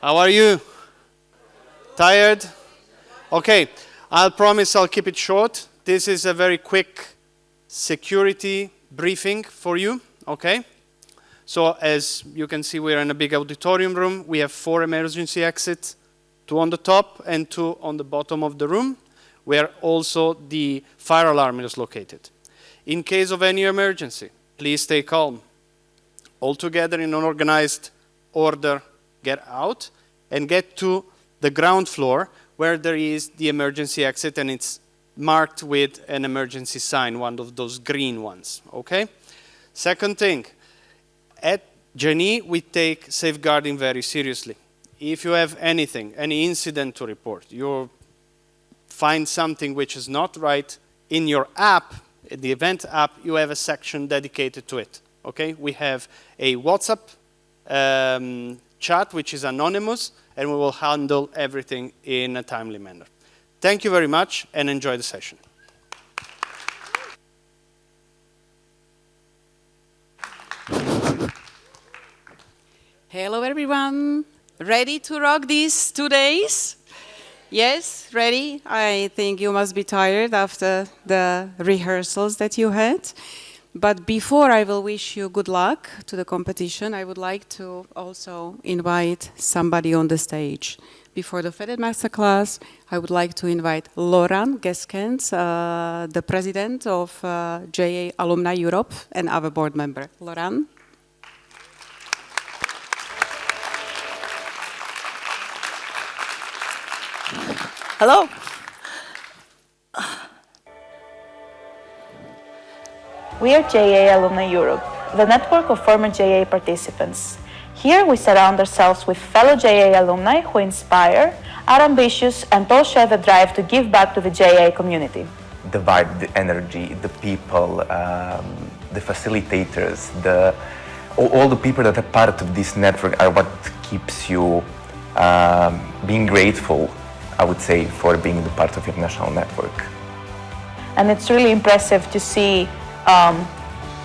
How are you? Tired? Okay, I'll promise I'll keep it short. This is a very quick security briefing for you, okay? So as you can see, we're in a big auditorium room. We have 4 emergency exits, 2 on the top and 2 on the bottom of the room, where also the fire alarm is located. In case of any emergency, please stay calm. All together in an organized order, get out and get to the ground floor where there is the emergency exit and it's marked with an emergency sign, one of those green ones, okay? Second thing, at Genie, we take safeguarding very seriously. If you have anything, any incident to report, you find something which is not right in your app, the event app, you have a section dedicated to it, okay? We have a WhatsApp chat, which is anonymous, and we will handle everything in a timely manner. Thank you very much, and enjoy the session. Hello, everyone. Ready to rock these 2 days? Yes, ready? I think you must be tired after the rehearsals that you had. But before I will wish you good luck to the competition, I would like to also invite somebody on the stage. Before the FedEx Masterclass, I would like to invite Loran Geskens, the president of JA Alumni Europe and our board member. Loran. Hello. We are JA Alumni Europe, the network of former JA participants. Here we surround ourselves with fellow JA alumni who inspire, are ambitious, and all share the drive to give back to the JA community. The vibe, the energy, the people, the facilitators, all the people that are part of this network are what keeps you being grateful, I would say, for being the part of your national network. And it's really impressive to see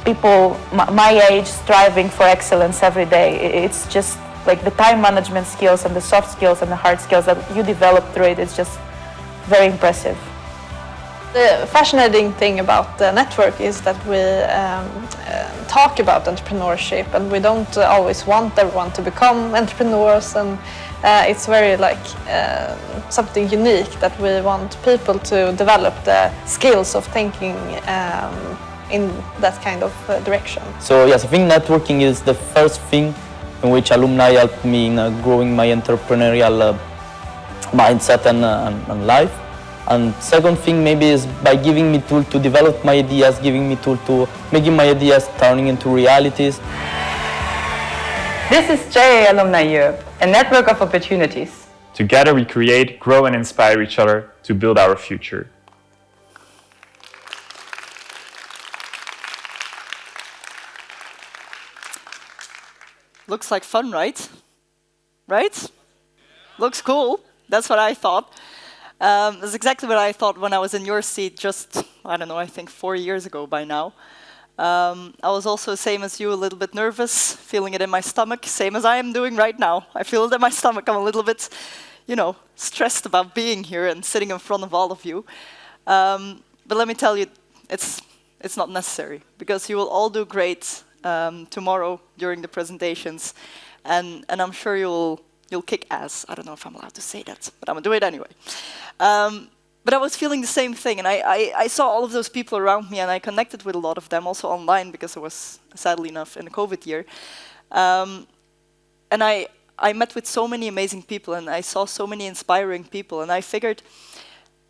people my age striving for excellence every day. It's just like the time management skills and the soft skills and the hard skills that you develop through it. It's just very impressive. The fascinating thing about the network is that we talk about entrepreneurship, and we don't always want everyone to become entrepreneurs, and it's very something unique that we want people to develop the skills of thinking in that kind of direction. So yes, I think networking is the first thing in which alumni helped me in growing my entrepreneurial mindset and life. And second thing maybe is by giving me tool to develop my ideas, giving me tool to making my ideas turning into realities. This is JA Alumni Europe, a network of opportunities. Together we create, grow and inspire each other to build our future. Looks like fun, right? Right? Looks cool. That's what I thought. That's exactly what I thought when I was in your seat just, I don't know, I think 4 years ago by now. I was also, same as you, a little bit nervous, feeling it in my stomach, same as I am doing right now. I feel it in my stomach. I'm a little bit, stressed about being here and sitting in front of all of you. But let me tell you, it's not necessary, because you will all do great tomorrow during the presentations, and I'm sure you'll kick ass. I don't know if I'm allowed to say that, but I'm gonna do it anyway. But I was feeling the same thing, and I saw all of those people around me, and I connected with a lot of them, also online, because I was, sadly enough, in the COVID year. And I met with so many amazing people, and I saw so many inspiring people, and I figured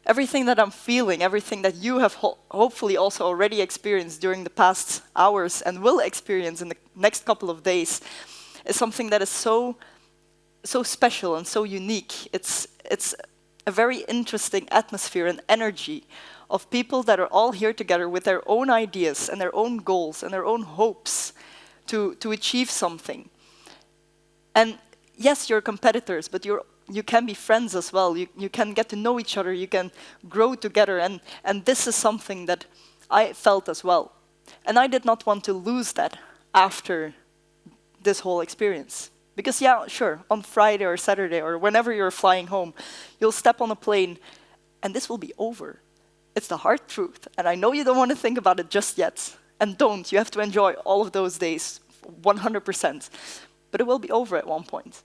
everything that I'm feeling, everything that you have hopefully also already experienced during the past hours and will experience in the next couple of days, is something that is so special and so unique. It's a very interesting atmosphere and energy of people that are all here together with their own ideas and their own goals and their own hopes to achieve something. And yes, you're competitors, but you can be friends as well. You can get to know each other, you can grow together, and this is something that I felt as well. And I did not want to lose that after this whole experience, Because yeah, sure, on Friday or Saturday or whenever you're flying home, you'll step on a plane and this will be over. It's the hard truth. And I know you don't want to think about it just yet. And don't. You have to enjoy all of those days 100%. But it will be over at one point.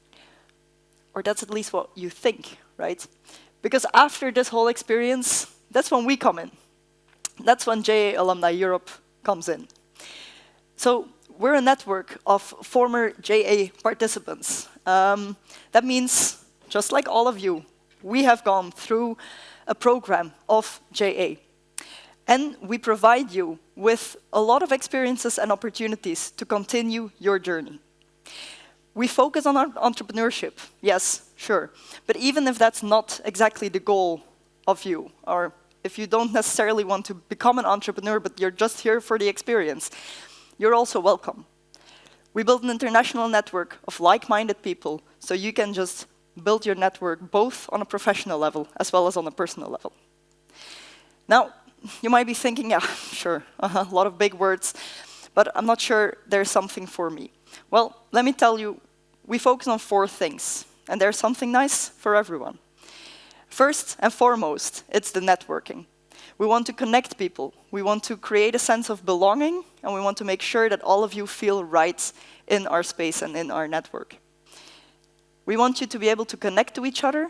Or that's at least what you think, right? Because after this whole experience, that's when we come in. That's when JA Alumni Europe comes in. So we're a network of former JA participants. That means, just like all of you, we have gone through a program of JA. And we provide you with a lot of experiences and opportunities to continue your journey. We focus on entrepreneurship, yes, sure. But even if that's not exactly the goal of you, or if you don't necessarily want to become an entrepreneur, but you're just here for the experience, you're also welcome. We built an international network of like-minded people, so you can just build your network both on a professional level as well as on a personal level. Now, you might be thinking, yeah, sure, a lot of big words, but I'm not sure there's something for me. Well, let me tell you, we focus on 4 things, and there's something nice for everyone. First and foremost, it's the networking. We want to connect people. We want to create a sense of belonging, and we want to make sure that all of you feel right in our space and in our network. We want you to be able to connect to each other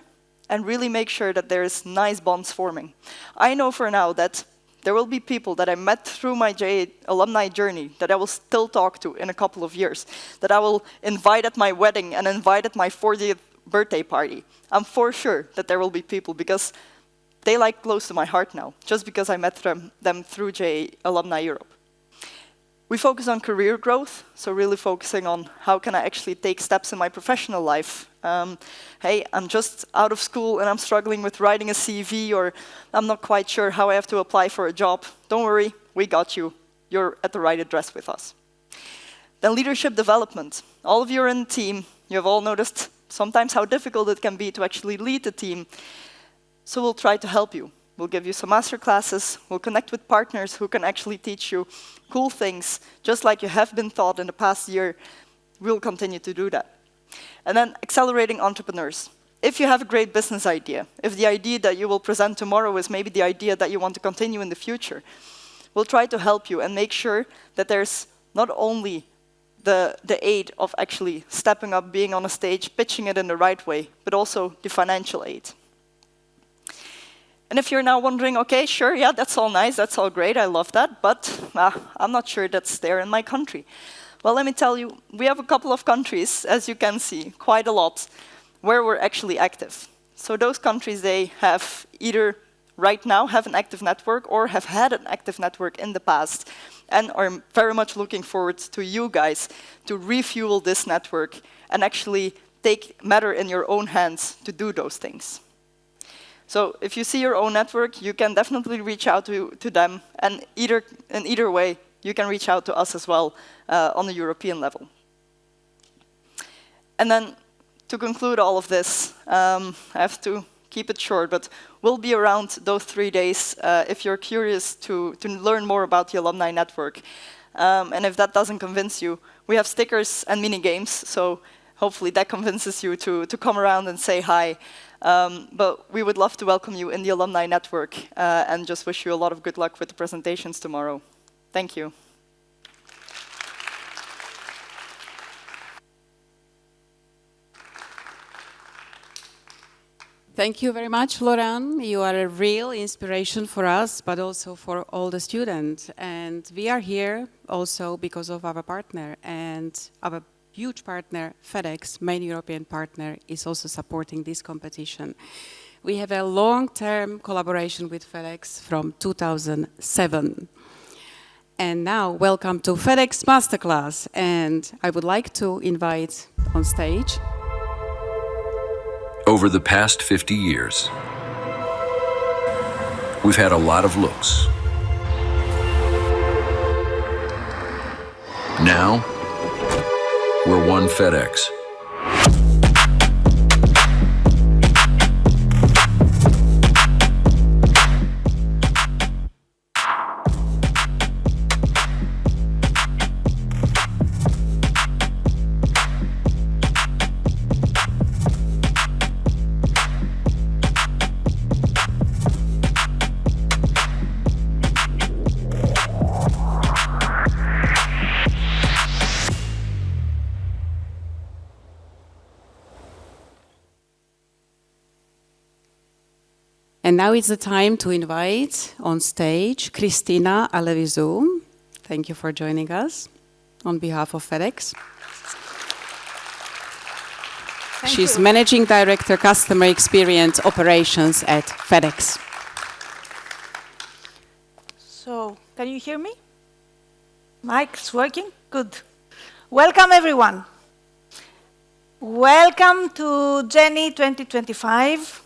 and really make sure that there's nice bonds forming. I know for now that there will be people that I met through my JA alumni journey that I will still talk to in a couple of years, that I will invite at my wedding and invite at my 40th birthday party. I'm for sure that there will be people because they lie close to my heart now, just because I met them through JA Alumni Europe. We focus on career growth, so really focusing on how can I actually take steps in my professional life. Hey, I'm just out of school and I'm struggling with writing a CV, or I'm not quite sure how I have to apply for a job. Don't worry, we got you. You're at the right address with us. Then leadership development. All of you are in a team. You have all noticed sometimes how difficult it can be to actually lead a team. So we'll try to help you. We'll give you some masterclasses. We'll connect with partners who can actually teach you cool things, just like you have been taught in the past year. We'll continue to do that. And then accelerating entrepreneurs. If you have a great business idea, if the idea that you will present tomorrow is maybe the idea that you want to continue in the future, we'll try to help you and make sure that there's not only the aid of actually stepping up, being on a stage, pitching it in the right way, but also the financial aid. And if you're now wondering, okay, sure, yeah, that's all nice, that's all great, I love that, but I'm not sure that's there in my country. Well, let me tell you, we have a couple of countries, as you can see, quite a lot, where we're actually active. So those countries, they have either right now have an active network or have had an active network in the past and are very much looking forward to you guys to refuel this network and actually take matter in your own hands to do those things. So if you see your own network, you can definitely reach out to them, and in either way, you can reach out to us as well on the European level. And then to conclude all of this, I have to keep it short, but we'll be around those 3 days if you're curious to learn more about the alumni network. And if that doesn't convince you, we have stickers and mini games, so hopefully that convinces you to come around and say hi. But we would love to welcome you in the alumni network and just wish you a lot of good luck with the presentations tomorrow. Thank you. Thank you very much, Laurent. You are a real inspiration for us, but also for all the students. And we are here also because of our partner, and our huge partner, FedEx, main European partner, is also supporting this competition. We have a long-term collaboration with FedEx from 2007. And now, welcome to FedEx Masterclass. And I would like to invite on stage over the past 50 years, we've had a lot of looks. Now, we're one FedEx. And now it's the time to invite on stage Christina Alevizu. Thank you for joining us on behalf of FedEx. She's Managing Director, Customer Experience Operations at FedEx. So, can you hear me? Mic's working? Good. Welcome, everyone. Welcome to Jenny 2025.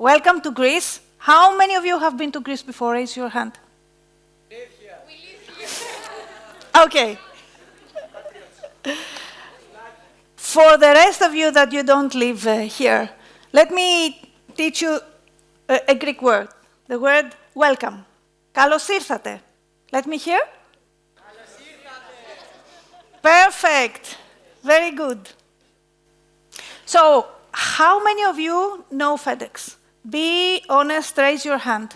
Welcome to Greece. How many of you have been to Greece before? Raise your hand. We live here. Okay. For the rest of you that you don't live here, let me teach you a Greek word, the word welcome. Kalos ήρθατε. Let me hear. Kalos ήρθατε. Perfect. Very good. So, how many of you know FedEx? Be honest, raise your hand.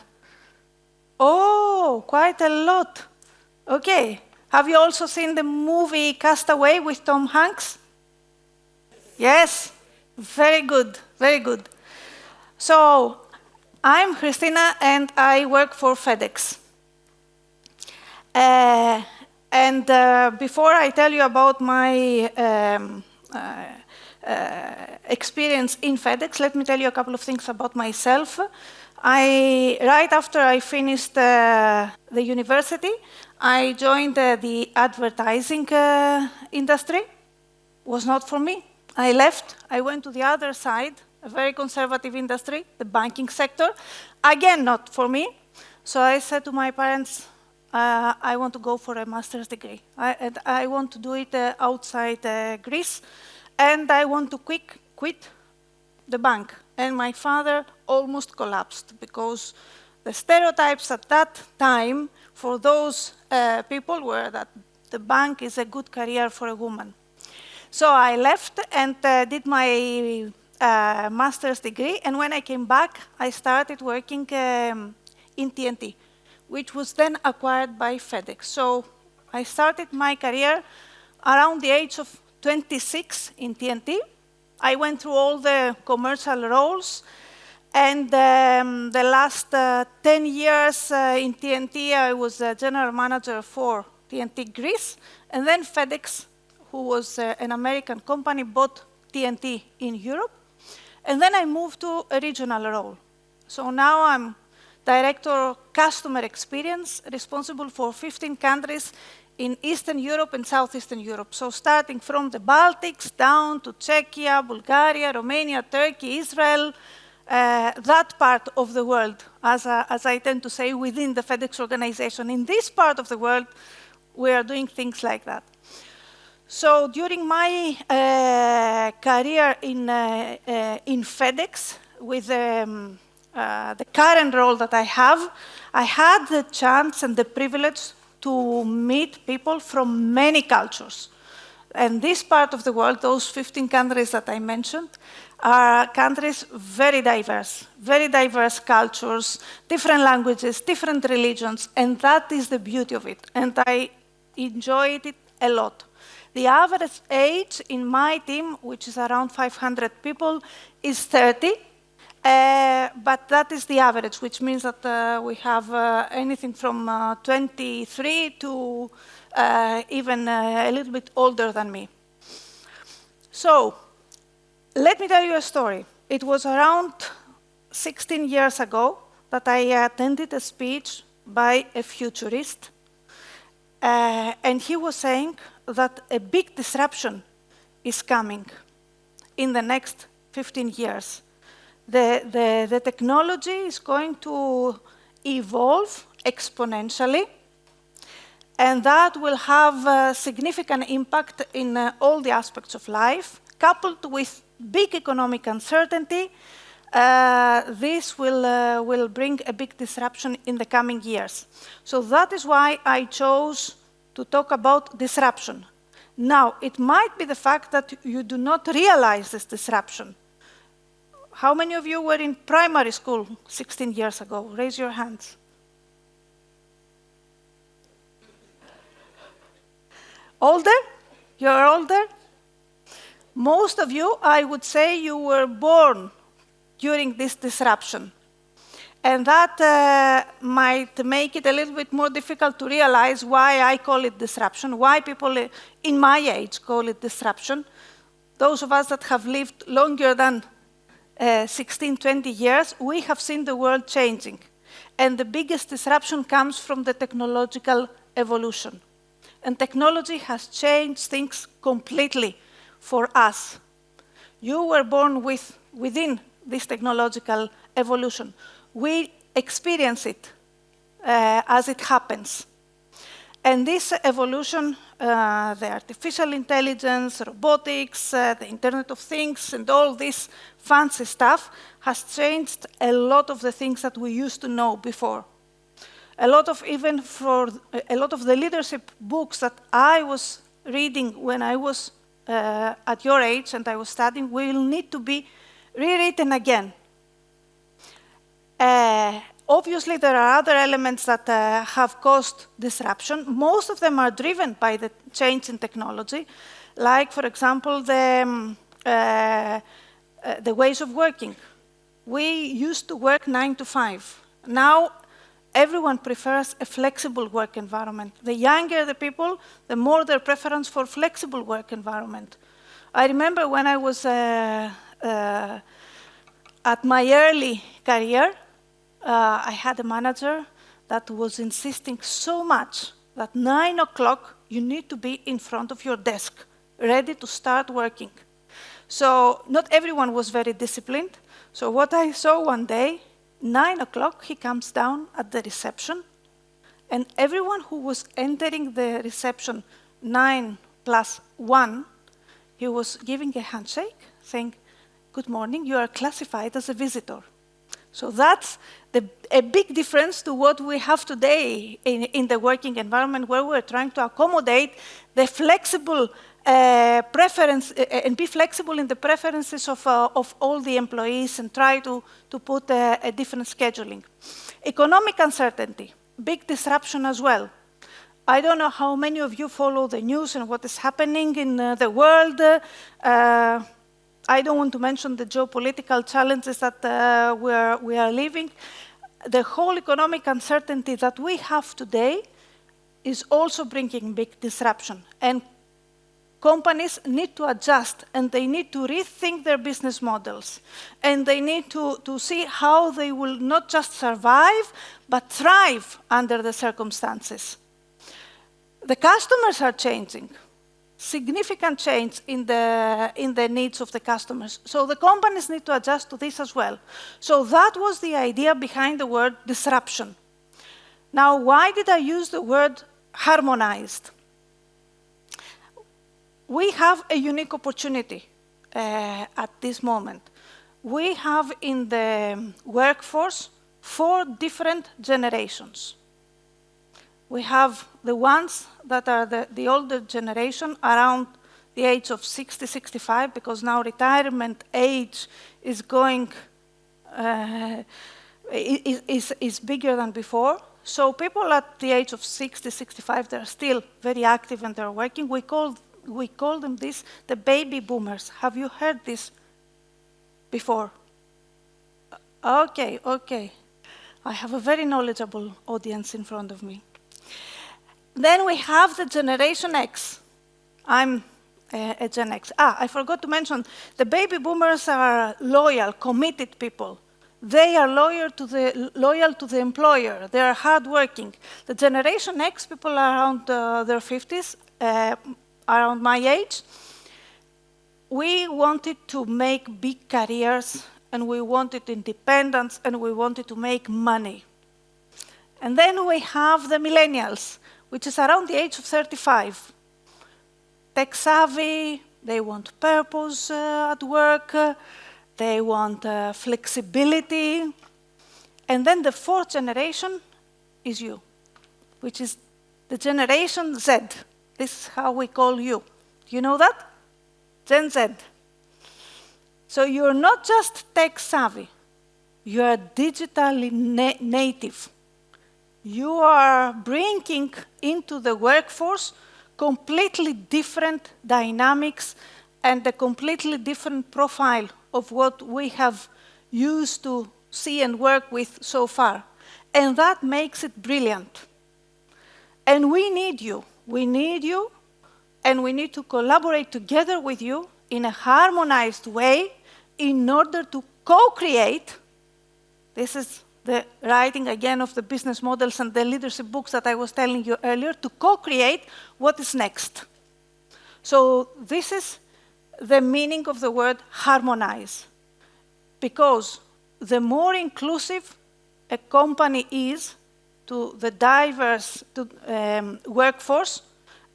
Oh, quite a lot. Okay. Have you also seen the movie Castaway with Tom Hanks? Yes, very good, very good. So, I'm Christina and I work for FedEx. Before I tell you about my experience in FedEx, let me tell you a couple of things about myself. Right after I finished the university, I joined the advertising industry. Was not for me. I left, I went to the other side, a very conservative industry, the banking sector. Again, not for me. So I said to my parents, I want to go for a master's degree. I want to do it outside Greece, and I want to quit the bank. And my father almost collapsed, because the stereotypes at that time for those people were that the bank is a good career for a woman. So I left and did my master's degree, and when I came back, I started working in TNT, which was then acquired by FedEx. So I started my career around the age of 26 in TNT. I went through all the commercial roles, and the last 10 years in TNT, I was a general manager for TNT Greece, and then FedEx, who was an American company, bought TNT in Europe. And then I moved to a regional role. So now I'm Director of Customer Experience, responsible for 15 countries in Eastern Europe and Southeastern Europe. So starting from the Baltics down to Czechia, Bulgaria, Romania, Turkey, Israel, that part of the world, as I tend to say, within the FedEx organization. In this part of the world, we are doing things like that. So during my career in FedEx, with the current role that I have, I had the chance and the privilege to meet people from many cultures. And this part of the world, those 15 countries that I mentioned, are countries very diverse cultures, different languages, different religions, and that is the beauty of it. And I enjoyed it a lot. The average age in my team, which is around 500 people, is 30. But that is the average, which means that we have anything from 23 to even a little bit older than me. So, let me tell you a story. It was around 16 years ago that I attended a speech by a futurist. And he was saying that a big disruption is coming in the next 15 years. The technology is going to evolve exponentially, and that will have a significant impact in all the aspects of life. Coupled with big economic uncertainty, this will bring a big disruption in the coming years. So that is why I chose to talk about disruption. Now, it might be the fact that you do not realize this disruption. How many of you were in primary school 16 years ago? Raise your hands. Older? You're older? Most of you, I would say, you were born during this disruption. And that might make it a little bit more difficult to realize why I call it disruption, why people in my age call it disruption. Those of us that have lived longer than 16, 20 years, we have seen the world changing. And the biggest disruption comes from the technological evolution. And technology has changed things completely for us. You were born within this technological evolution. We experience it as it happens. And this evolution, the artificial intelligence, robotics, the Internet of Things, and all this fancy stuff has changed a lot of the things that we used to know before. A lot of the leadership books that I was reading when I was at your age and I was studying will need to be rewritten again. Obviously, there are other elements that have caused disruption. Most of them are driven by the change in technology, like, for example, the ways of working. We used to work 9 to 5. Now, everyone prefers a flexible work environment. The younger the people, the more their preference for flexible work environment. I remember when I was at my early career, I had a manager that was insisting so much that 9 o'clock you need to be in front of your desk, ready to start working. So not everyone was very disciplined. So what I saw one day, 9 o'clock, he comes down at the reception, and everyone who was entering the reception 9 plus 1, he was giving a handshake, saying, "Good morning, you are classified as a visitor." So that's a big difference to what we have today in the working environment, where we're trying to accommodate the flexible preference and be flexible in the preferences of all the employees and try to put a different scheduling. Economic uncertainty, big disruption as well. I don't know how many of you follow the news and what is happening in the world. I don't want to mention the geopolitical challenges that we are living. The whole economic uncertainty that we have today is also bringing big disruption. And companies need to adjust, and they need to rethink their business models. And they need to see how they will not just survive, but thrive under the circumstances. The customers are changing. Significant change in the needs of the customers. So the companies need to adjust to this as well. So that was the idea behind the word disruption. Now, why did I use the word harmonized? We have a unique opportunity at this moment. We have in the workforce 4 different generations. We have the ones that are the older generation, around the age of 60, 65, because now retirement age is going, is bigger than before. So people at the age of 60, 65, they're still very active and they're working. We call them this, the baby boomers. Have you heard this before? Okay. I have a very knowledgeable audience in front of me. Then we have the Generation X. I'm a Gen X. I forgot to mention, the baby boomers are loyal, committed people. They are loyal to the employer. They are hardworking. The Generation X people are around their 50s, around my age. We wanted to make big careers, and we wanted independence, and we wanted to make money. And then we have the millennials, which is around the age of 35. Tech savvy, they want purpose at work, they want flexibility. And then the 4th generation is you, which is the Generation Z. This is how we call you. Do you know that? Gen Z. So you're not just tech savvy, you are digitally native. You are bringing into the workforce completely different dynamics and a completely different profile of what we have used to see and work with so far. And that makes it brilliant. And we need you. We need you, and we need to collaborate together with you in a harmonized way in order to co-create. This is the writing again of the business models and the leadership books that I was telling you earlier, to co-create what is next. So this is the meaning of the word harmonize. Because the more inclusive a company is to the diverse workforce,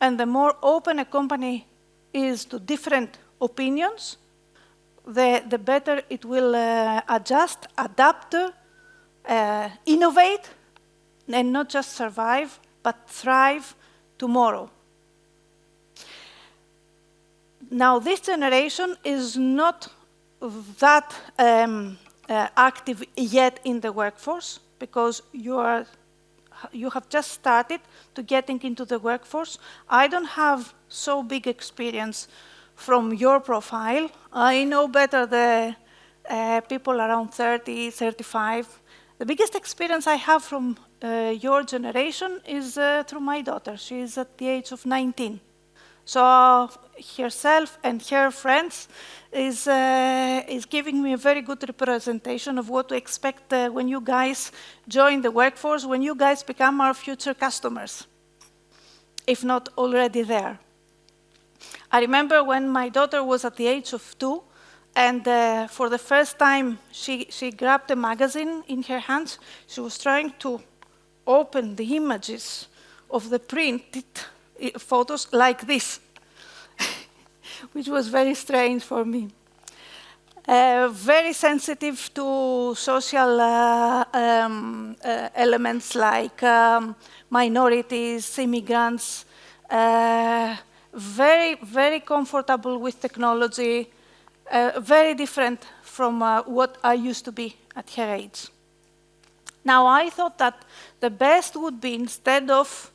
and the more open a company is to different opinions, the better it will adjust, adapt, innovate, and not just survive, but thrive tomorrow. Now, this generation is not that active yet in the workforce, because you have just started to getting into the workforce. I don't have so big experience from your profile. I know better the people around 30, 35. The biggest experience I have from your generation is through my daughter. She is at the age of 19. So herself and her friends is giving me a very good representation of what to expect when you guys join the workforce, when you guys become our future customers, if not already there. I remember when my daughter was at the age of 2, and for the first time she grabbed a magazine in her hands. She was trying to open the images of the printed photos like this, which was very strange for me. Very sensitive to social elements like minorities, immigrants, very, very comfortable with technology, very different from what I used to be at her age. Now, I thought that the best would be, instead of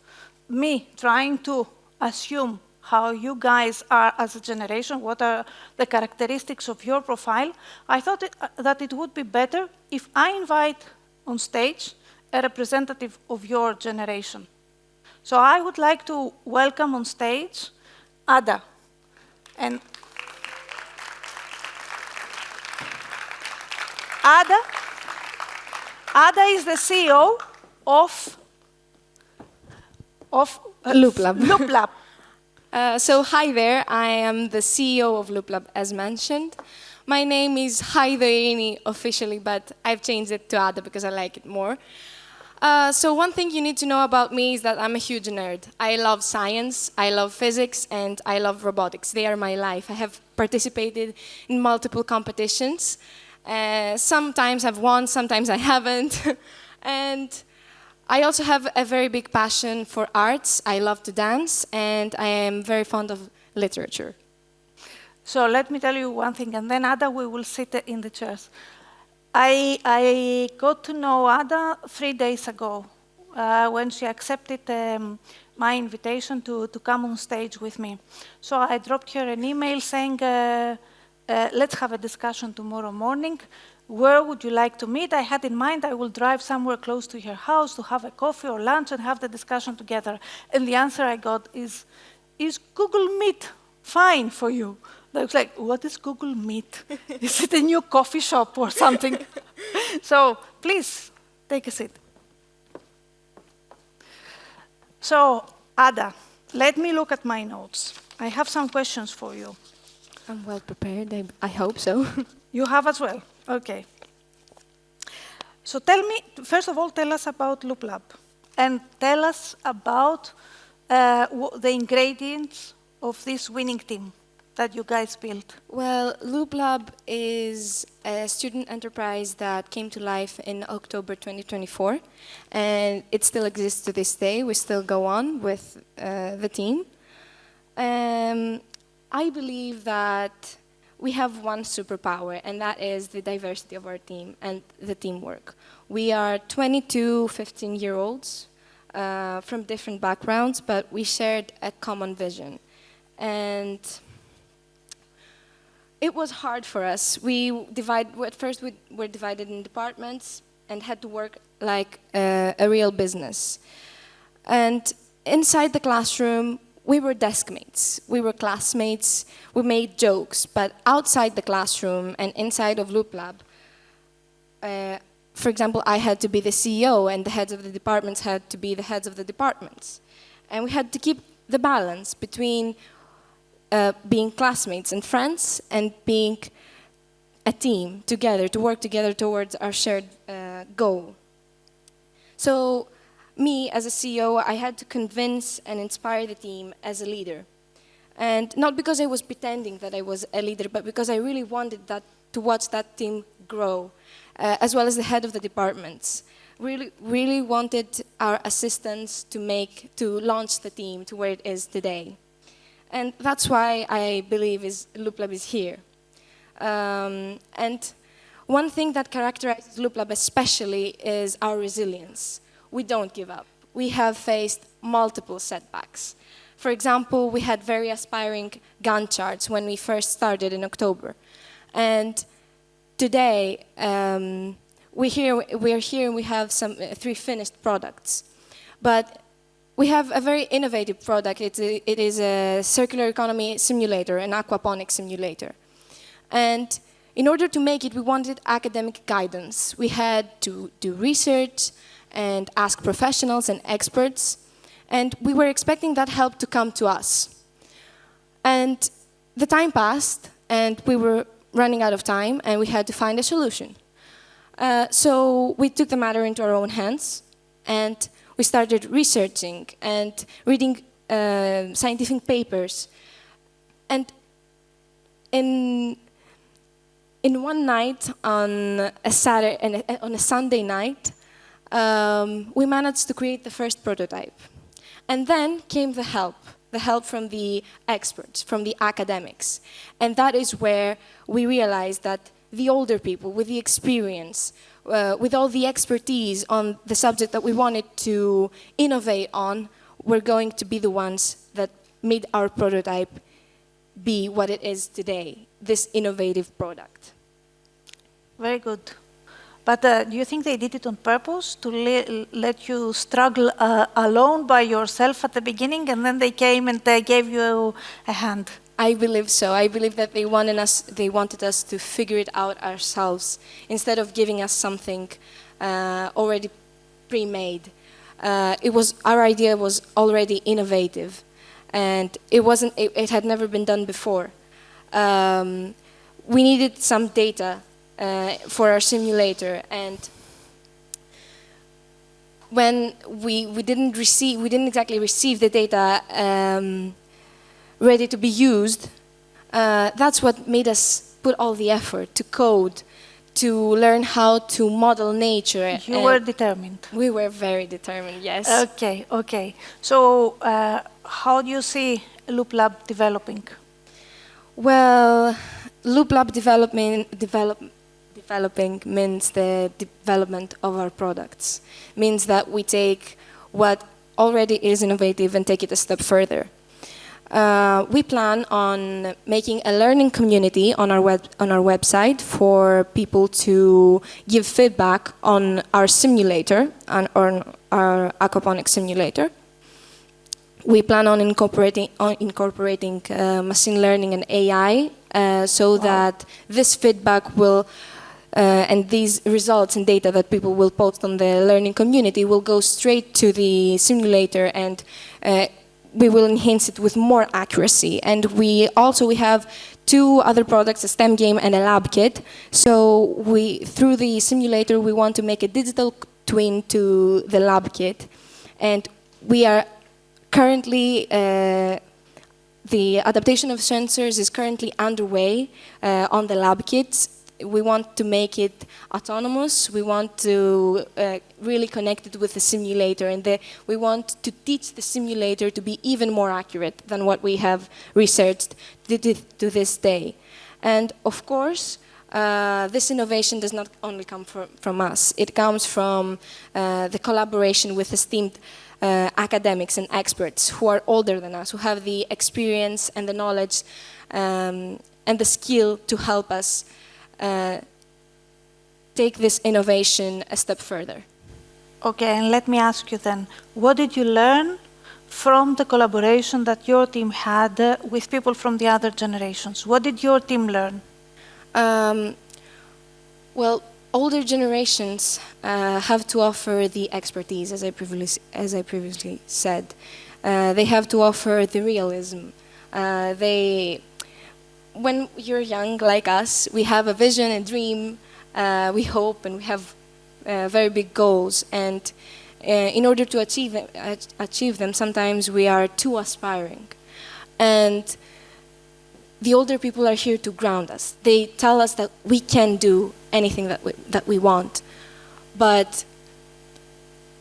me trying to assume how you guys are as a generation, what are the characteristics of your profile, I thought that it would be better if I invite on stage a representative of your generation. So I would like to welcome on stage Ada. And Ada is the CEO of LoopLab. So hi there, I am the CEO of LoopLab, as mentioned. My name is Haiderini officially, but I've changed it to Ada because I like it more. So one thing you need to know about me is that I'm a huge nerd. I love science, I love physics, and I love robotics. They are my life. I have participated in multiple competitions. Sometimes I've won, sometimes I haven't. And I also have a very big passion for arts. I love to dance, and I am very fond of literature. So let me tell you one thing, and then Ada, we will sit in the chairs. I got to know Ada 3 days ago when she accepted my invitation to come on stage with me. So I dropped her an email saying, let's have a discussion tomorrow morning. Where would you like to meet? I had in mind I will drive somewhere close to your house to have a coffee or lunch and have the discussion together. And the answer I got is Google Meet fine for you? I was like, what is Google Meet? Is it a new coffee shop or something? So please, take a seat. So, Ada, let me look at my notes. I have some questions for you. I'm well prepared, I hope so. You have as well? Okay. So tell me, first of all, tell us about LoopLab. And tell us about the ingredients of this winning team that you guys built. Well, LoopLab is a student enterprise that came to life in October 2024, and it still exists to this day. We still go on with the team. I believe that we have one superpower, and that is the diversity of our team and the teamwork. We are 22 15-year-olds from different backgrounds, but we shared a common vision. And it was hard for us. At first we were divided in departments and had to work like a real business. And inside the classroom, we were desk mates, we were classmates, we made jokes, but outside the classroom and inside of Loop Lab, for example, I had to be the CEO and the heads of the departments had to be the heads of the departments. And we had to keep the balance between being classmates and friends and being a team together, to work together towards our shared goal. So me, as a CEO, I had to convince and inspire the team as a leader. And not because I was pretending that I was a leader, but because I really wanted to watch that team grow, as well as the head of the departments. Really wanted our assistants to launch the team to where it is today. And that's why I believe Loop Lab is here. And one thing that characterizes Loop Lab especially is our resilience. We don't give up. We have faced multiple setbacks. For example, we had very aspiring Gantt charts when we first started in October. And today, we're here and we have 3 finished products. But we have a very innovative product. It is a circular economy simulator, an aquaponics simulator. And in order to make it, we wanted academic guidance. We had to do research and ask professionals and experts. And we were expecting that help to come to us. And the time passed, and we were running out of time, and we had to find a solution. So we took the matter into our own hands, and we started researching and reading scientific papers. And in one night, on a Sunday night, we managed to create the first prototype. And then came the help from the experts, from the academics. And that is where we realized that the older people with the experience, with all the expertise on the subject that we wanted to innovate on, were going to be the ones that made our prototype be what it is today, this innovative product. Very good. But do you think they did it on purpose, to let you struggle alone by yourself at the beginning, and then they came and they gave you a hand? I believe so. I believe that they wanted us to figure it out ourselves, instead of giving us something already pre-made. Our idea was already innovative, and it had never been done before. We needed some data for our simulator, and when we didn't exactly receive the data ready to be used, that's what made us put all the effort to code, to learn how to model nature. You were determined. We were very determined, yes. Okay. So how do you see Loop Lab developing? Well, Loop Lab developing means the development of our products. Means that we take what already is innovative and take it a step further. We plan on making a learning community on our website for people to give feedback on our simulator, on our aquaponics simulator. We plan on incorporating machine learning and AI so that this feedback will and these results and data that people will post on the learning community will go straight to the simulator, and we will enhance it with more accuracy. And we have 2 other products, a STEM game and a lab kit. So through the simulator, we want to make a digital twin to the lab kit. And we are currently, the adaptation of sensors is currently underway on the lab kits. We want to make it autonomous. We want to really connect it with the simulator, and we want to teach the simulator to be even more accurate than what we have researched to this day. And of course, this innovation does not only come from us. It comes from the collaboration with esteemed academics and experts who are older than us, who have the experience and the knowledge and the skill to help us take this innovation a step further. Okay, and let me ask you then, what did you learn from the collaboration that your team had with people from the other generations? What did your team learn? Well, older generations have to offer the expertise, as I previously said. They have to offer the realism. When you're young, like us, we have a vision, a dream, we hope, and we have very big goals. And in order to achieve them, sometimes we are too aspiring. And the older people are here to ground us. They tell us that we can do anything that we want. But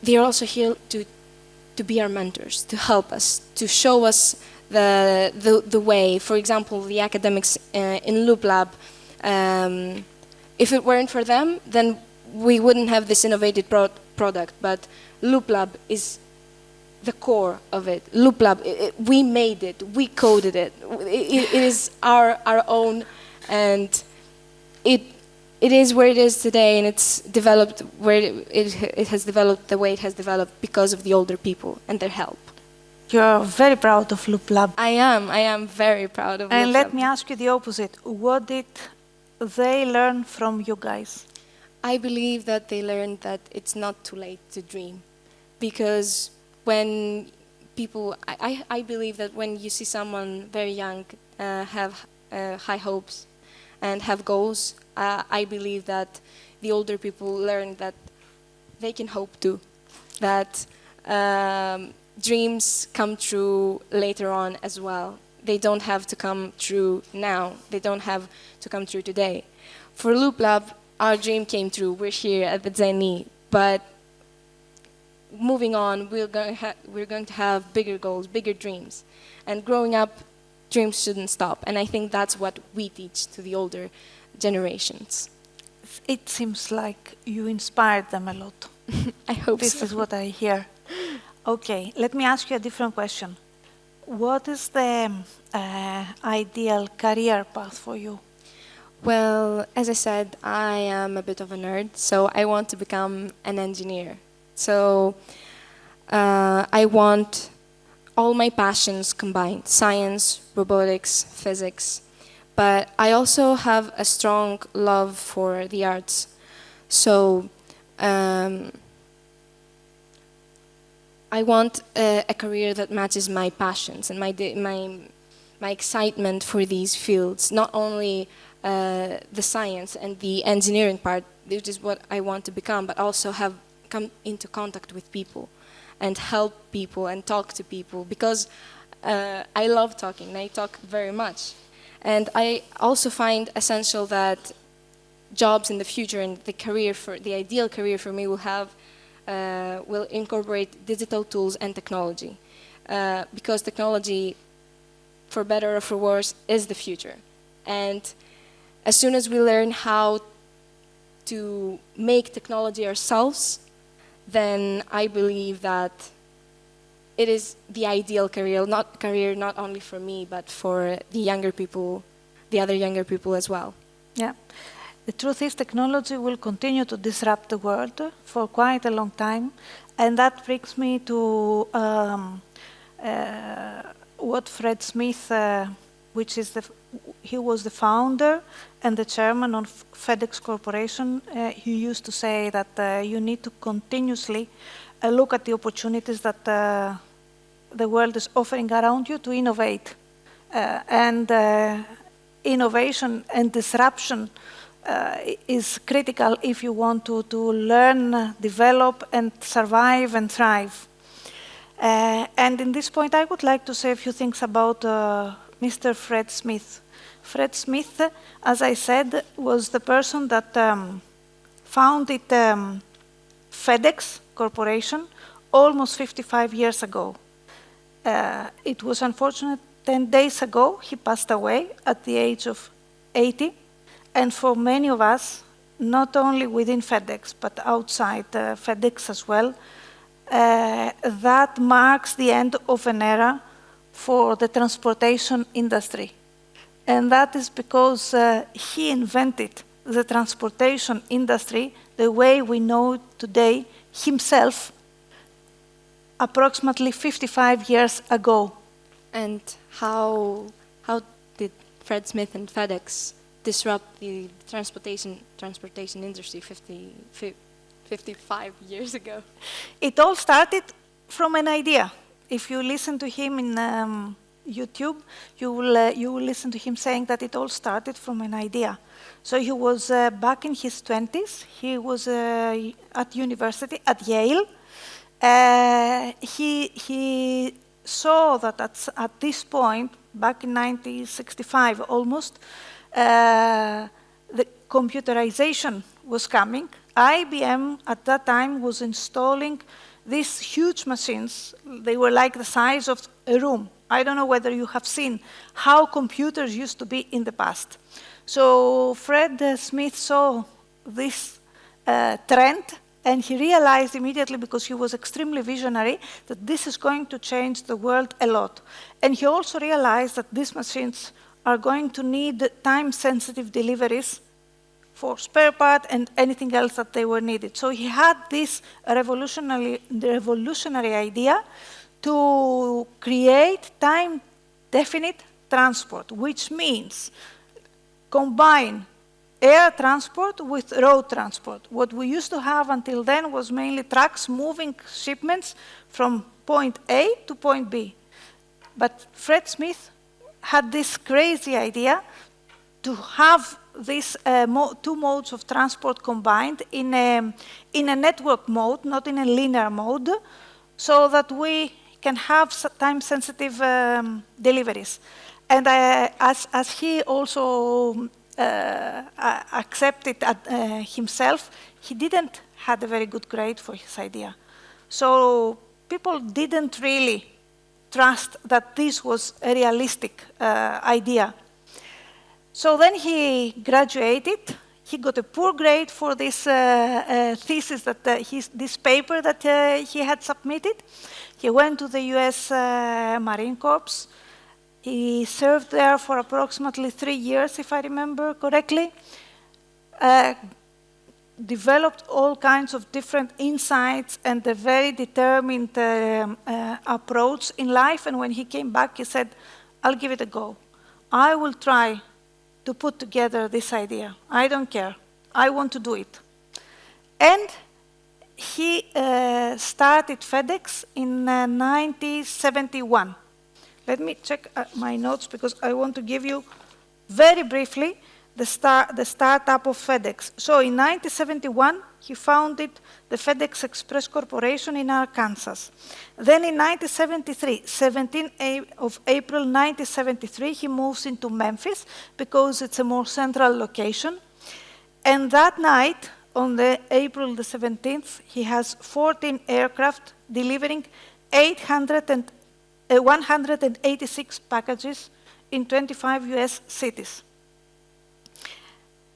they are also here to be our mentors, to help us, to show us the way. For example, the academics in Loop Lab, if it weren't for them, then we wouldn't have this innovative product. But Loop Lab is the core of it. Loop Lab, we made it, we coded it. It is our own, and it is where it is today, and it's developed where it has developed the way it has developed because of the older people and their help. You're very proud of Loop Lab. I am very proud of Loop Lab. And let me ask you the opposite. What did they learn from you guys? I believe that they learned that it's not too late to dream, because when people, I believe that when you see someone very young have high hopes and have goals, I believe that the older people learn that they can hope too, that dreams come true later on as well. They don't have to come true now. They don't have to come true today. For Loop Lab, our dream came true. We're here at the Zeni, but moving on, we're going to have bigger goals, bigger dreams. And growing up, dreams shouldn't stop. And I think that's what we teach to the older generations. It seems like you inspired them a lot. I hope so. This is what I hear. Okay, let me ask you a different question. What is the ideal career path for you? Well, as I said, I am a bit of a nerd, so I want to become an engineer. So I want all my passions combined, science, robotics, physics. But I also have a strong love for the arts. So I want a career that matches my passions and my excitement for these fields, not only the science and the engineering part, which is what I want to become, but also have come into contact with people and help people and talk to people, because I love talking and I talk very much. And I also find essential that jobs in the future and the ideal career for me will incorporate digital tools and technology, because technology, for better or for worse, is the future. And as soon as we learn how to make technology ourselves, then I believe that it is the ideal career not only for me, but for the younger people, the other younger people as well. Yeah. The truth is, technology will continue to disrupt the world for quite a long time, and that brings me to what Fred Smith, he was the founder and the chairman of FedEx Corporation. He used to say that you need to continuously look at the opportunities that the world is offering around you to innovate. And innovation and disruption is critical if you want to learn, develop, and survive and thrive. And in this point, I would like to say a few things about Mr. Fred Smith. Fred Smith, as I said, was the person that founded FedEx Corporation almost 55 years ago. It was unfortunate 10 days ago he passed away at the age of 80. And for many of us, not only within FedEx, but outside FedEx as well, that marks the end of an era for the transportation industry. And that is because he invented the transportation industry the way we know it today himself, approximately 55 years ago. And how did Fred Smith and FedEx disrupt the transportation industry 55 years ago? It all started from an idea. If you listen to him in YouTube, you will listen to him saying that it all started from an idea. So he was back in his 20s. He was at university at Yale. He saw that at this point, back in 1965 almost, the computerization was coming. IBM at that time was installing these huge machines. They were like the size of a room. I don't know whether you have seen how computers used to be in the past. So Fred Smith saw this trend, and he realized immediately, because he was extremely visionary, that this is going to change the world a lot. And he also realized that these machines are going to need time-sensitive deliveries for spare part and anything else that they were needed. So he had this revolutionary idea to create time-definite transport, which means combine air transport with road transport. What we used to have until then was mainly trucks moving shipments from point A to point B. But Fred Smith had this crazy idea to have these two modes of transport combined in a network mode, not in a linear mode, so that we can have time-sensitive deliveries. And as he also accepted himself, he didn't have a very good grade for his idea. So people didn't really trust that this was a realistic idea. So then he graduated. He got a poor grade for this thesis, this paper that he had submitted. He went to the US Marine Corps. He served there for approximately 3 years, if I remember correctly. Developed all kinds of different insights and a very determined approach in life. And when he came back, he said, I'll give it a go. I will try to put together this idea. I don't care. I want to do it. And he started FedEx in 1971. Let me check my notes, because I want to give you very briefly the startup of FedEx. So in 1971, he founded the FedEx Express Corporation in Arkansas. Then in 1973, 17th of April 1973, he moves into Memphis because it's a more central location. And that night, on April the 17th, he has 14 aircraft delivering 186 packages in 25 US cities.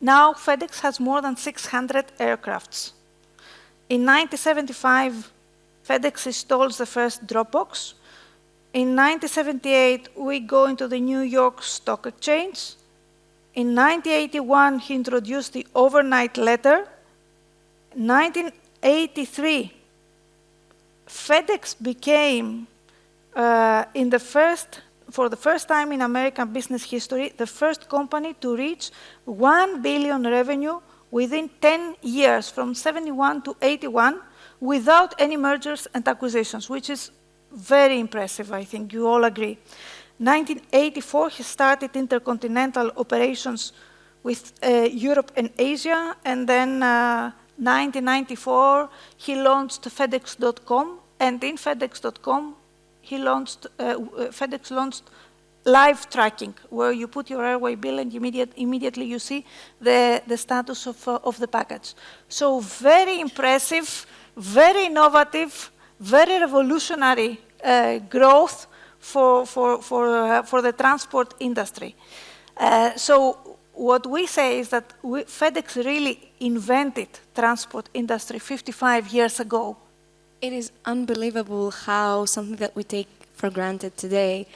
Now FedEx has more than 600 aircrafts. In 1975, FedEx installs the first Dropbox. In 1978, we go into the New York Stock Exchange. In 1981, he introduced the overnight letter. In 1983, FedEx became, for the first time in American business history, the first company to reach 1 billion revenue within 10 years, from 71 to 81, without any mergers and acquisitions, which is very impressive, I think you all agree. 1984, he started intercontinental operations with Europe and Asia, and then 1994, he launched FedEx.com, and in FedEx.com, FedEx launched live tracking, where you put your airway bill and immediately you see the status of the package. So very impressive, very innovative, very revolutionary growth for the transport industry. So what we say is that FedEx really invented transport industry 55 years ago. It is unbelievable how something that we take for granted today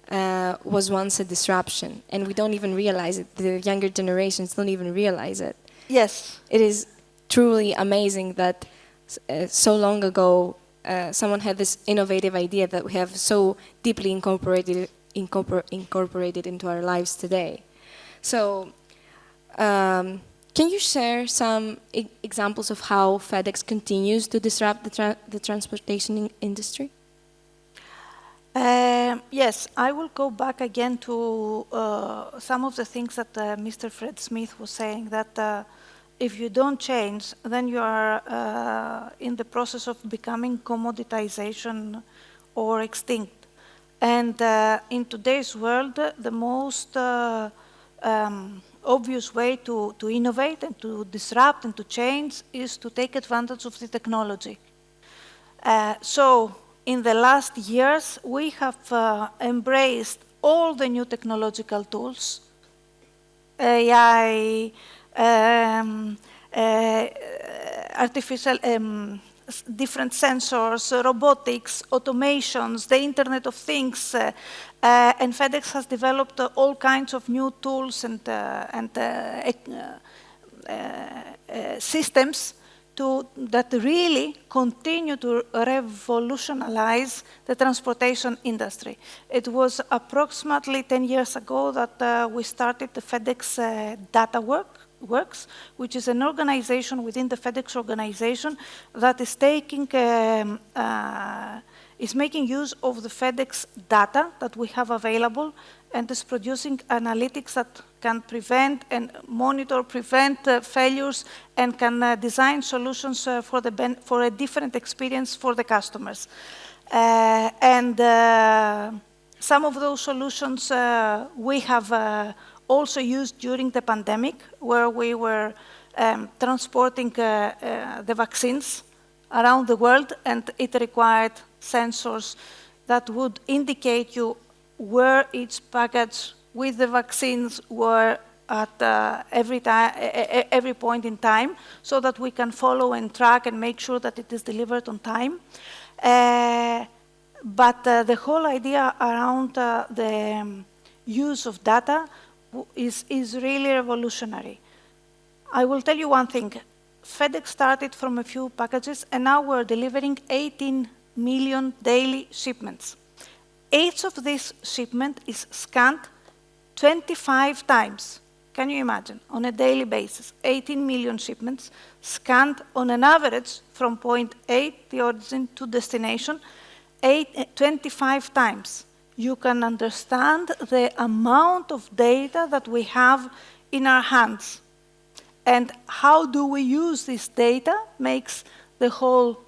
was once a disruption, and we don't even realize it. The younger generations don't even realize it. Yes. It is truly amazing that so long ago someone had this innovative idea that we have so deeply incorporated into our lives today. So, can you share some examples of how FedEx continues to disrupt the transportation industry? Yes, I will go back again to some of the things that Mr. Fred Smith was saying, that if you don't change, then you are in the process of becoming commoditization or extinct. And in today's world, the most obvious way to innovate and to disrupt and to change is to take advantage of the technology. So in the last years, we have embraced all the new technological tools, AI, artificial, different sensors, robotics, automations, the Internet of Things, and FedEx has developed all kinds of new tools and systems that really continue to revolutionize the transportation industry. It was approximately 10 years ago that we started the FedEx Data Works, which is an organization within the FedEx organization that is making use of the FedEx data that we have available and is producing analytics that can prevent and monitor, prevent failures, and can design solutions for a different experience for the customers. And some of those solutions we have also used during the pandemic, where we were transporting the vaccines around the world, and it required sensors that would indicate you where each package with the vaccines were at every point in time, so that we can follow and track and make sure that it is delivered on time. But the whole idea around the use of data is really revolutionary. I will tell you one thing. FedEx started from a few packages, and now we're delivering 18 million daily shipments. Each of these shipments is scanned 25 times. Can you imagine? On a daily basis, 18 million shipments scanned on an average from point A, the origin, to destination, 25 times. You can understand the amount of data that we have in our hands. And how do we use this data makes the whole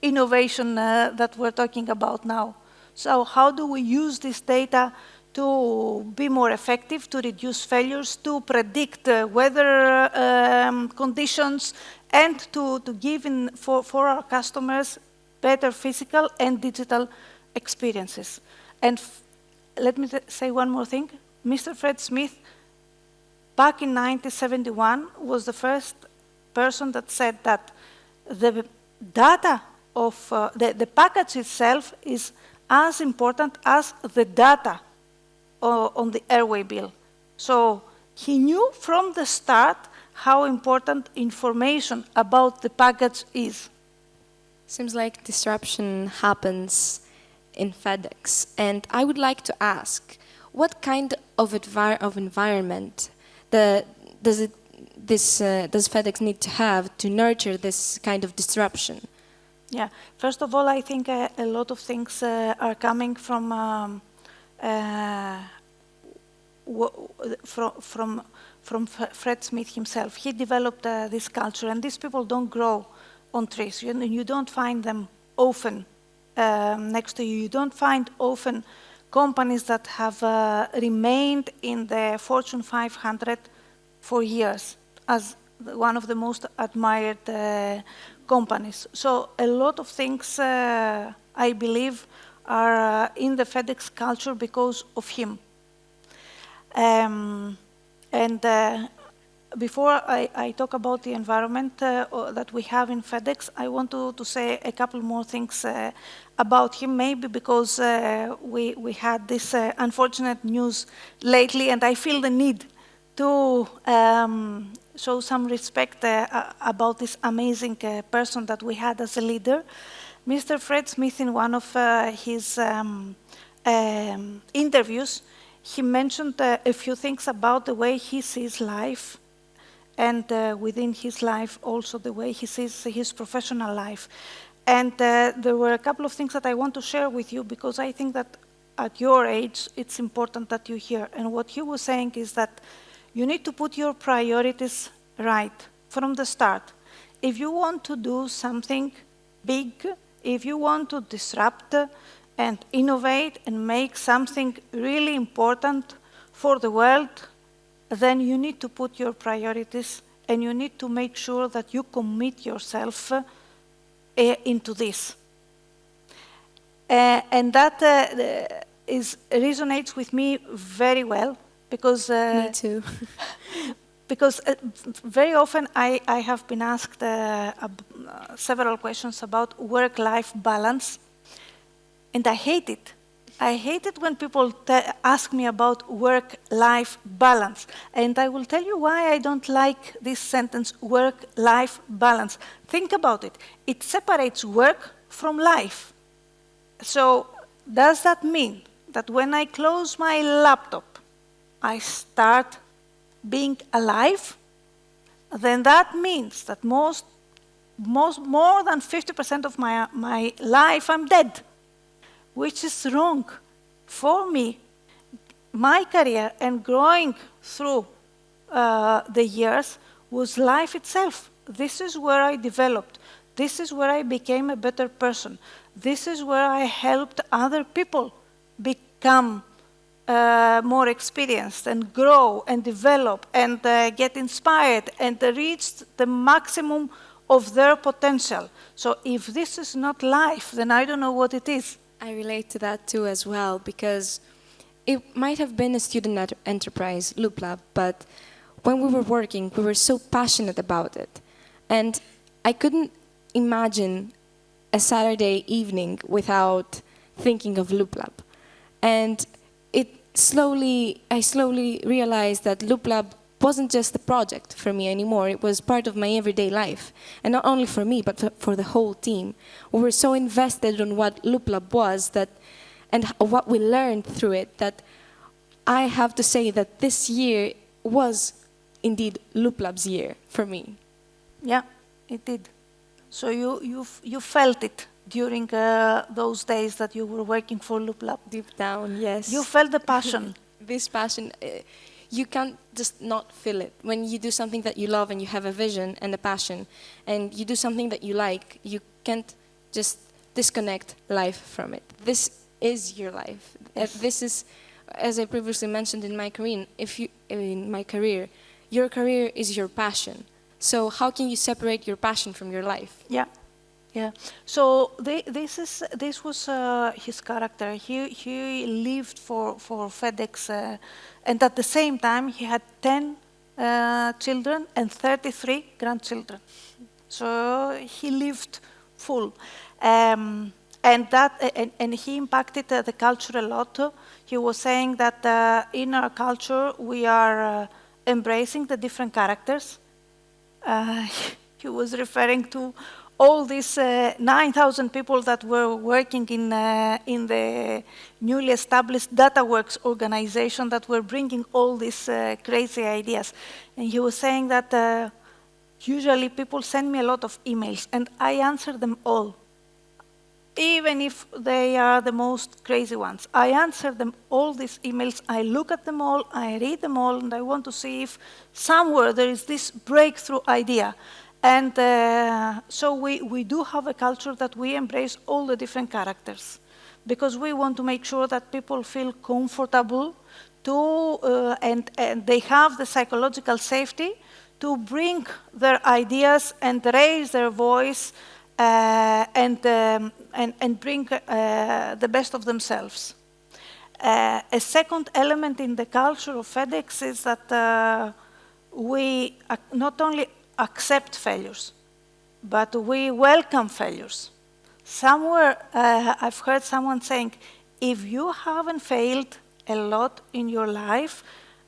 innovation that we're talking about now. So how do we use this data to be more effective, to reduce failures, to predict weather conditions, and to give for our customers better physical and digital experiences? And let me say one more thing. Mr. Fred Smith, back in 1971, was the first person that said that the data of the package itself is as important as the data on the airway bill. So he knew from the start how important information about the package is. Seems like disruption happens in FedEx, and I would like to ask, what kind of environment does FedEx need to have to nurture this kind of disruption? Yeah, first of all, I think a lot of things are coming from Fred Smith himself. He developed this culture, and these people don't grow on trees. You don't find them often next to you. You don't find often companies that have remained in the Fortune 500 for years as one of the most admired companies. So a lot of things, I believe, are in the FedEx culture because of him. And before I talk about the environment that we have in FedEx, I want to say a couple more things about him, maybe because we had this unfortunate news lately, and I feel the need to show some respect about this amazing person that we had as a leader. Mr. Fred Smith, in one of his interviews, he mentioned a few things about the way he sees life, and within his life also the way he sees his professional life. And there were a couple of things that I want to share with you, because I think that at your age it's important that you hear. And what he was saying is that you need to put your priorities right from the start. If you want to do something big, if you want to disrupt and innovate and make something really important for the world, then you need to put your priorities and you need to make sure that you commit yourself into this. And that resonates with me very well, because me too. because very often I have been asked several questions about work-life balance, and I hate it. I hate it when people ask me about work-life balance. And I will tell you why I don't like this sentence, work-life balance. Think about it. It separates work from life. So does that mean that when I close my laptop, I start being alive? Then that means that more than 50% of my life I'm dead, which is wrong. For me, my career and growing through the years was life itself. This is where I developed. This is where I became a better person. This is where I helped other people become more experienced and grow and develop and get inspired and reach the maximum of their potential. So if this is not life, then I don't know what it is. I relate to that too as well, because it might have been a student enterprise, Loop Lab, but when we were working, we were so passionate about it. And I couldn't imagine a Saturday evening without thinking of Loop Lab. And I slowly realized that Loop Lab wasn't just a project for me anymore. It was part of my everyday life. And not only for me, but for the whole team. We were so invested in what Loop Lab was and what we learned through it, that I have to say that this year was indeed Loop Lab's year for me. Yeah, it did. So you felt it during those days that you were working for Loop Lab? Deep down, yes. You felt the passion. This passion. You can't just not feel it. When you do something that you love and you have a vision and a passion, and you do something that you like, you can't just disconnect life from it. This is your life. Yes. This is, as I previously mentioned in my career, your career is your passion. So how can you separate your passion from your life? Yeah. Yeah. So this was his character. He lived for FedEx, and at the same time he had 10 children and 33 grandchildren. So he lived full, and he impacted the culture a lot. He was saying that in our culture we are embracing the different characters. He was referring to all these 9,000 people that were working in the newly established DataWorks organization that were bringing all these crazy ideas. And he was saying that usually people send me a lot of emails, and I answer them all, even if they are the most crazy ones. I answer them all these emails, I look at them all, I read them all, and I want to see if somewhere there is this breakthrough idea. And so we do have a culture that we embrace all the different characters, because we want to make sure that people feel comfortable and they have the psychological safety to bring their ideas and raise their voice and bring the best of themselves. A second element in the culture of FedEx is that we not only accept failures, but we welcome failures. Somewhere I've heard someone saying, if you haven't failed a lot in your life,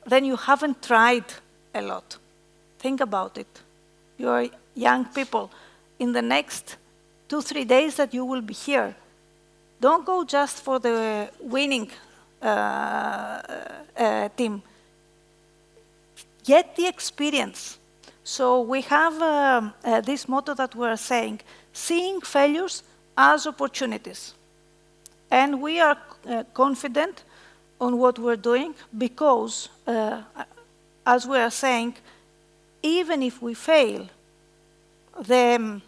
then you haven't tried a lot. Think about it. You're young people. In the next 2-3 days that you will be here, don't go just for the winning team. Get the experience. So we have this motto that we're saying, seeing failures as opportunities. And we are confident on what we're doing because, as we are saying, even if we fail, the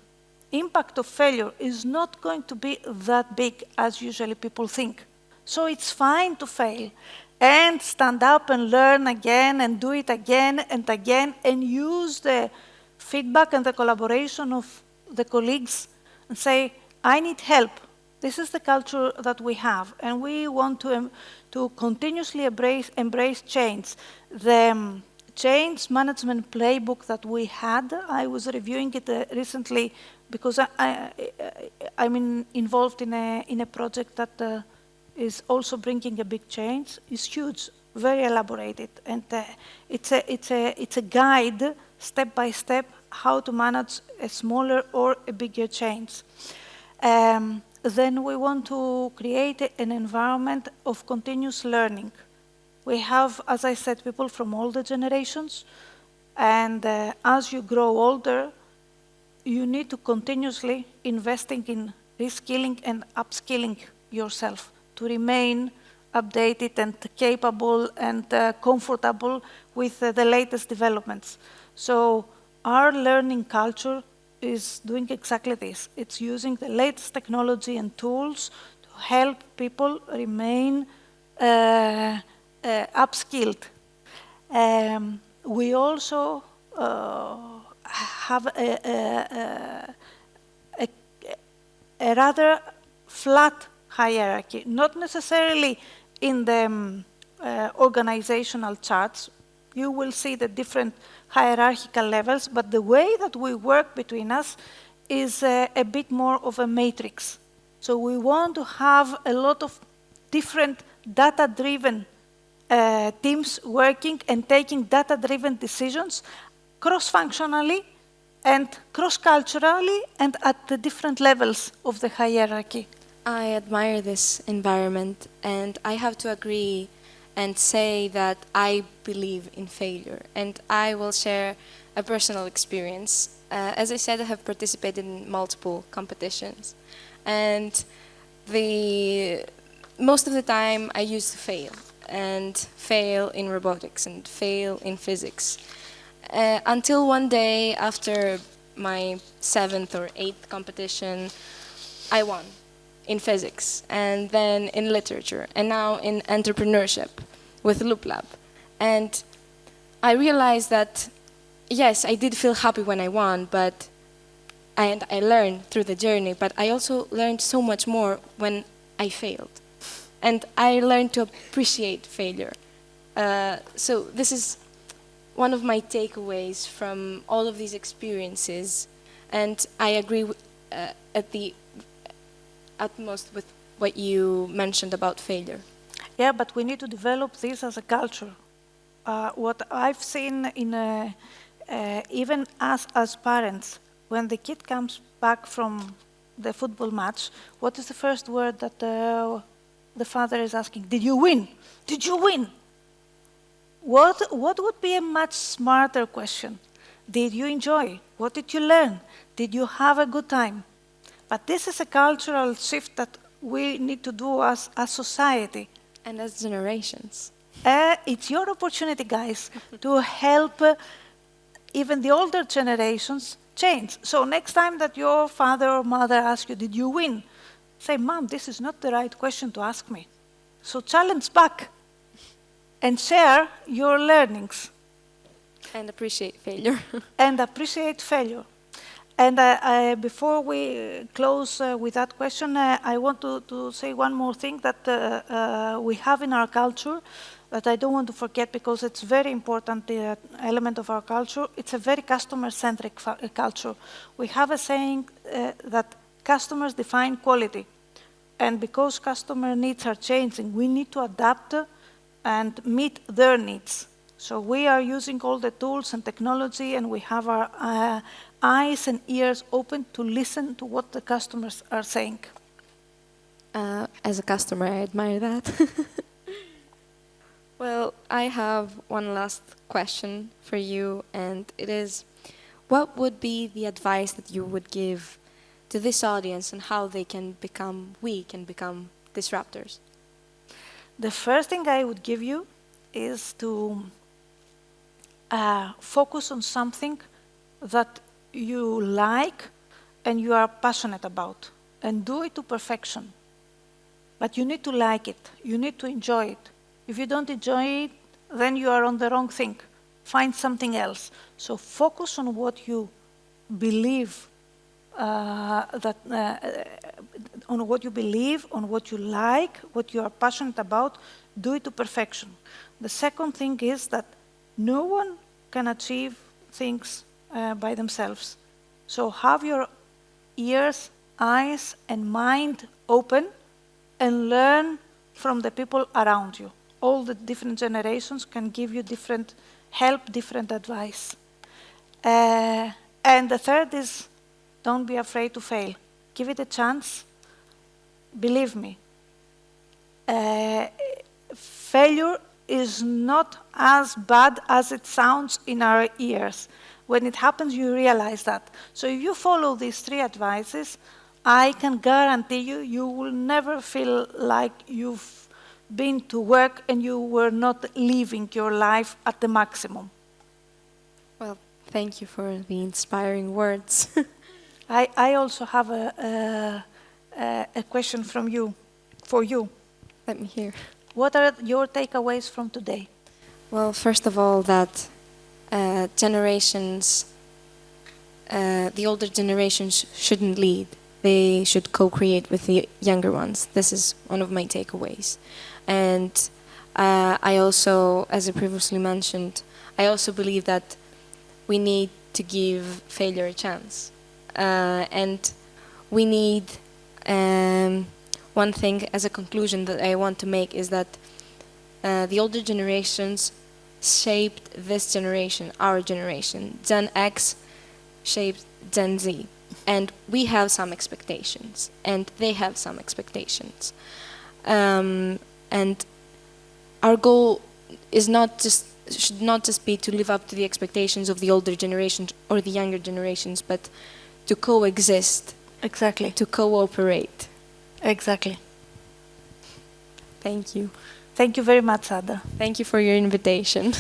impact of failure is not going to be that big as usually people think. So it's fine to fail and stand up and learn again and do it again and use the feedback and the collaboration of the colleagues and say, I need help. This is the culture that we have, and we want to continuously embrace change. The change management playbook that we had, I was reviewing it recently because I'm involved in a project that is also bringing a big change. It's huge, very elaborated, and it's a guide step by step how to manage a smaller or a bigger change. Then we want to create an environment of continuous learning. We have, as I said, people from all the generations, and as you grow older, you need to continuously investing in reskilling and upskilling yourself to remain updated and capable and comfortable with the latest developments. So our learning culture is doing exactly this. It's using the latest technology and tools to help people remain upskilled. We also have a rather flat hierarchy, not necessarily in the organizational charts. You will see the different hierarchical levels, but the way that we work between us is a bit more of a matrix. So we want to have a lot of different data-driven teams working and taking data-driven decisions cross-functionally and cross-culturally and at the different levels of the hierarchy. I admire this environment, and I have to agree and say that I believe in failure. And I will share a personal experience. As I said, I have participated in multiple competitions. And most of the time I used to fail, and fail in robotics and fail in physics. Until one day, after my 7th or 8th competition, I won in physics, and then in literature, and now in entrepreneurship with Loop Lab. And I realized that, yes, I did feel happy when I won, and I learned through the journey, but I also learned so much more when I failed. And I learned to appreciate failure. So this is one of my takeaways from all of these experiences, and I agree at the utmost with what you mentioned about failure. Yeah, but we need to develop this as a culture. What I've seen in even us as parents, when the kid comes back from the football match, what is the first word that the father is asking? Did you win? Did you win? What would be a much smarter question? Did you enjoy? What did you learn? Did you have a good time? But this is a cultural shift that we need to do as a society. And as generations. It's your opportunity, guys, to help even the older generations change. So next time that your father or mother asks you, did you win? Say, Mom, this is not the right question to ask me. So challenge back and share your learnings. And appreciate failure. And appreciate failure. And before we close with that question, I want to say one more thing that we have in our culture. that I don't want to forget because it's very important element of our culture. It's a very customer-centric culture. We have a saying that customers define quality. And because customer needs are changing, we need to adapt and meet their needs. So we are using all the tools and technology, and we have our eyes and ears open to listen to what the customers are saying. As a customer, I admire that. Well, I have one last question for you, and it is, what would be the advice that you would give to this audience on how they can become, we can become disruptors? The first thing I would give you is to focus on something that you like and you are passionate about, and do it to perfection. But you need to like it. You need to enjoy it. If you don't enjoy it, then you are on the wrong thing. Find something else. So focus on what you believe, on what you believe, on what you like, what you are passionate about. Do it to perfection. The second thing is that no one can achieve things by themselves. So have your ears, eyes, and mind open and learn from the people around you. All the different generations can give you different help, different advice. And the third is, don't be afraid to fail. Give it a chance. Believe me. Failure is not as bad as it sounds in our ears. When it happens, you realize that. So if you follow these three advices, I can guarantee you, you will never feel like you've been to work and you were not living your life at the maximum. Well, thank you for the inspiring words. I also have a question from you, for you. Let me hear. What are your takeaways from today? Well, first of all, that generations, the older generations shouldn't lead. They should co-create with the younger ones. This is one of my takeaways. And I also, as I previously mentioned, I also believe that we need to give failure a chance. And we need, one thing as a conclusion that I want to make is that the older generations shaped this generation, our generation. Gen X shaped Gen Z. And we have some expectations, and they have some expectations. And our goal is should not just be to live up to the expectations of the older generations or the younger generations, but to coexist. Exactly. To cooperate. Exactly. Thank you. Thank you very much, Ada. Thank you for your invitation.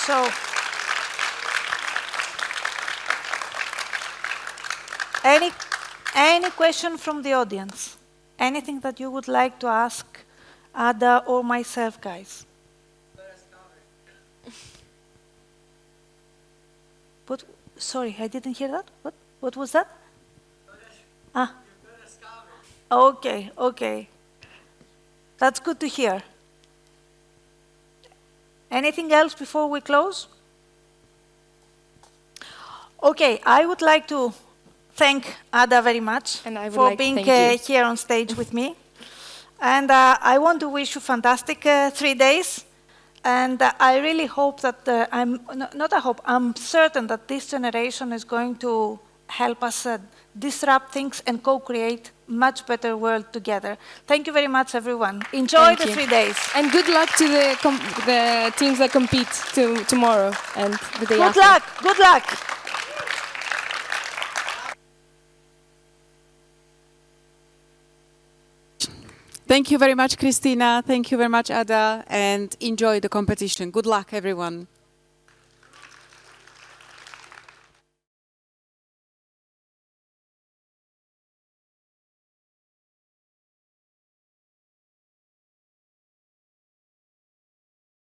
So, any question from the audience? Anything that you would like to ask Ada or myself, guys? What? Sorry, I didn't hear that. What was that? Ah. Okay, okay. That's good to hear. Anything else before we close? Okay, I would like to thank Ada very much for being here on stage with me. And I want to wish you fantastic 3 days. And I really hope that, I'm certain that this generation is going to help us disrupt things and co-create much better world together. Thank you very much, everyone. Enjoy the 3 days. And good luck to the teams that compete tomorrow and the day after. Good luck. Good luck. Thank you very much, Christina. Thank you very much, Ada. And enjoy the competition. Good luck, everyone.